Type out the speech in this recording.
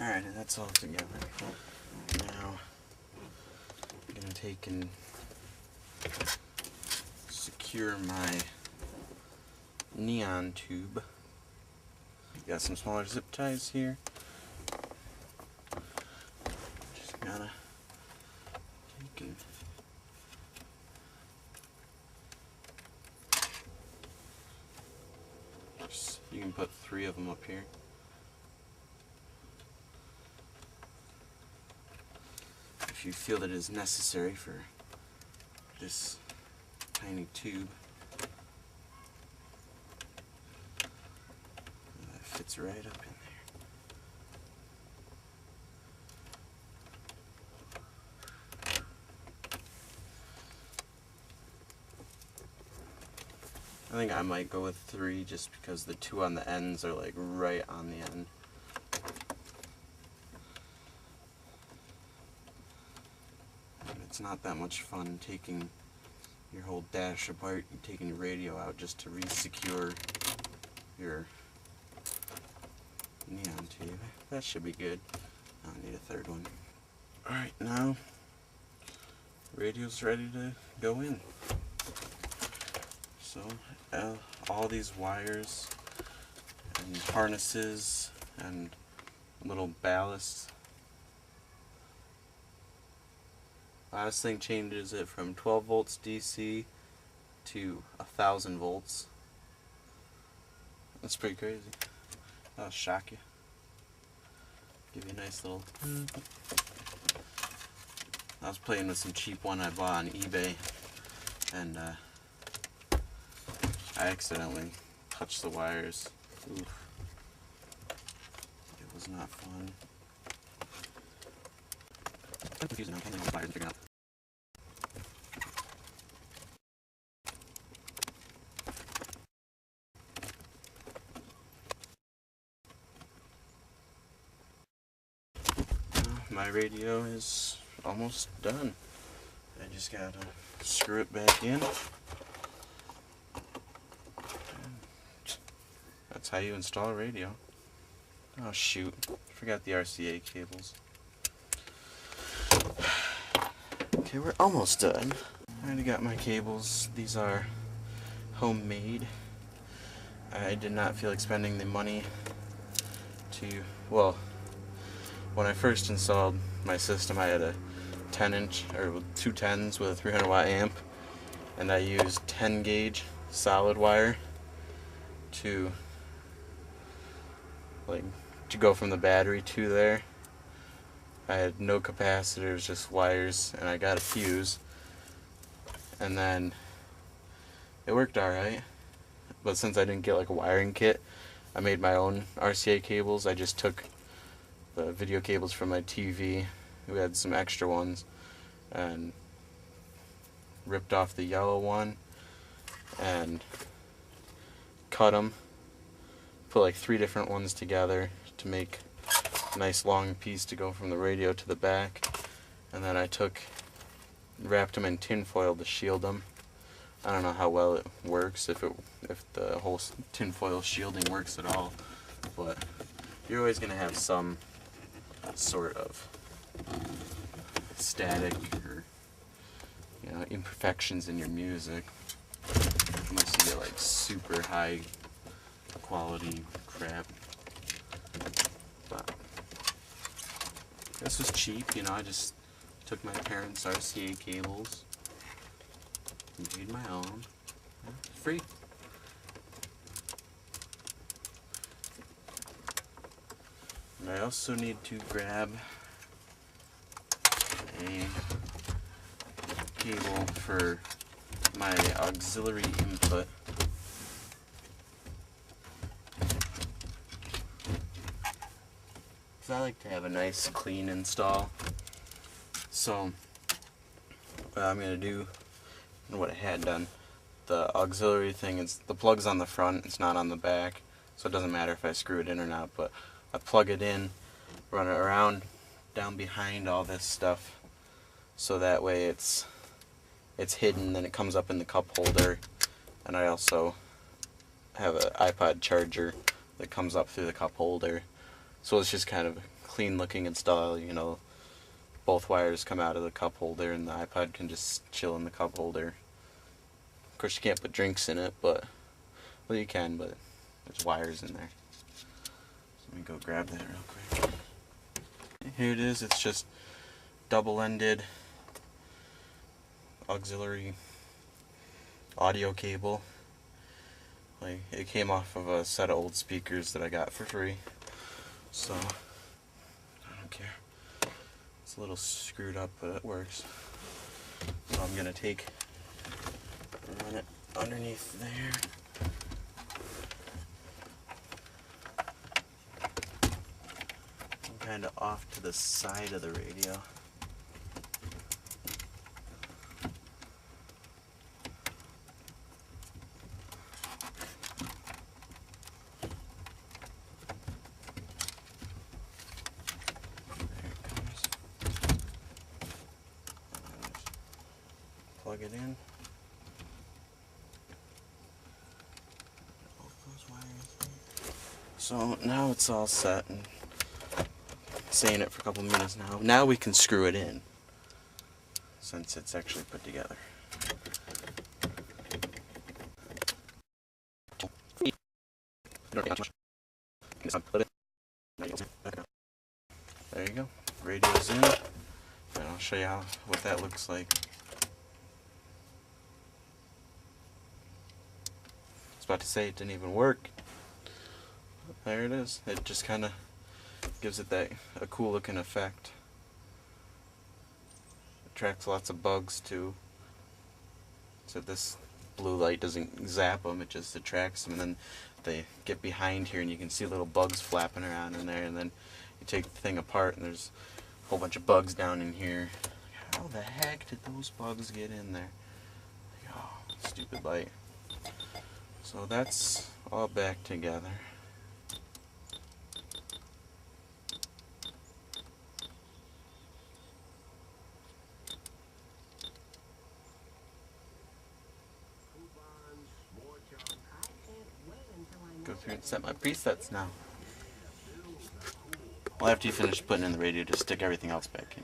Alright, that's all together. Now, I'm going to take and secure my neon tube. Got some smaller zip ties here. Just gotta take and you can put 3 of them up here. If you feel that it is necessary for this tiny tube. That fits right up in there. I think I might go with 3 just because the 2 on the ends are like right on the end. And it's not that much fun taking your whole dash apart and taking your radio out just to re-secure your neon tube. That should be good. I don't need a 3rd one. Alright, now radio's ready to go in. So all these wires and harnesses and little ballasts. This thing changes it from 12 volts DC to 1,000 volts. That's pretty crazy. That'll shock you. Give you a nice little... I was playing with some cheap one I bought on eBay, and I accidentally touched the wires. Oof. It was not fun. I'm confused now. I'm playing with wires and figuring out. My radio is almost done. I just gotta screw it back in. That's how you install a radio. Oh shoot, forgot the RCA cables. Okay, we're almost done. I already got my cables. These are homemade. I did not feel like spending the money to, well, when I first installed my system I had a 10-inch, or 2 10s with a 300 watt amp, and I used 10 gauge solid wire to go from the battery to there. I had no capacitors, just wires, and I got a fuse, and then it worked alright. But since I didn't get like a wiring kit, I made my own RCA cables. I just took the video cables from my TV, we had some extra ones, and ripped off the yellow one and cut them, put like 3 different ones together to make a nice long piece to go from the radio to the back, and then I wrapped them in tin foil to shield them. I don't know how well it works, if the whole tin foil shielding works at all, but you're always going to have some sort of static or imperfections in your music unless you get like super high quality crap. But this was cheap, I just took my parents' RCA cables and made my own. Free. And I also need to grab a cable for my auxiliary input. Because I like to have a nice clean install. So what I'm going to do, and what I had done, the auxiliary thing, the plug's on the front, it's not on the back, so it doesn't matter if I screw it in or not, but I plug it in, run it around down behind all this stuff, so that way it's hidden, then it comes up in the cup holder. And I also have an iPod charger that comes up through the cup holder, so it's just kind of a clean looking install. You know, both wires come out of the cup holder and the iPod can just chill in the cup holder. Of course you can't put drinks in it, but, well, you can, but there's wires in there. So let me go grab that real quick. Here it is. It's just double-ended auxiliary audio cable. Like, it came off of a set of old speakers that I got for free, so I don't care. It's a little screwed up, but it works. So I'm gonna run it underneath there. I'm kind of off to the side of the radio. Plug it in. So now it's all set, and saying it for a couple minutes now. Now we can screw it in, since it's actually put together. There you go. Radio's in, and I'll show you what that looks like. About to say it didn't even work. There it is. It just kind of gives it a cool looking effect. Attracts lots of bugs too. So this blue light doesn't zap them, it just attracts them, and then they get behind here and you can see little bugs flapping around in there, and then you take the thing apart and there's a whole bunch of bugs down in here. How the heck did those bugs get in there? Oh, stupid light. So that's all back together. Go through and set my presets now. Well, after you finish putting in the radio, just stick everything else back in.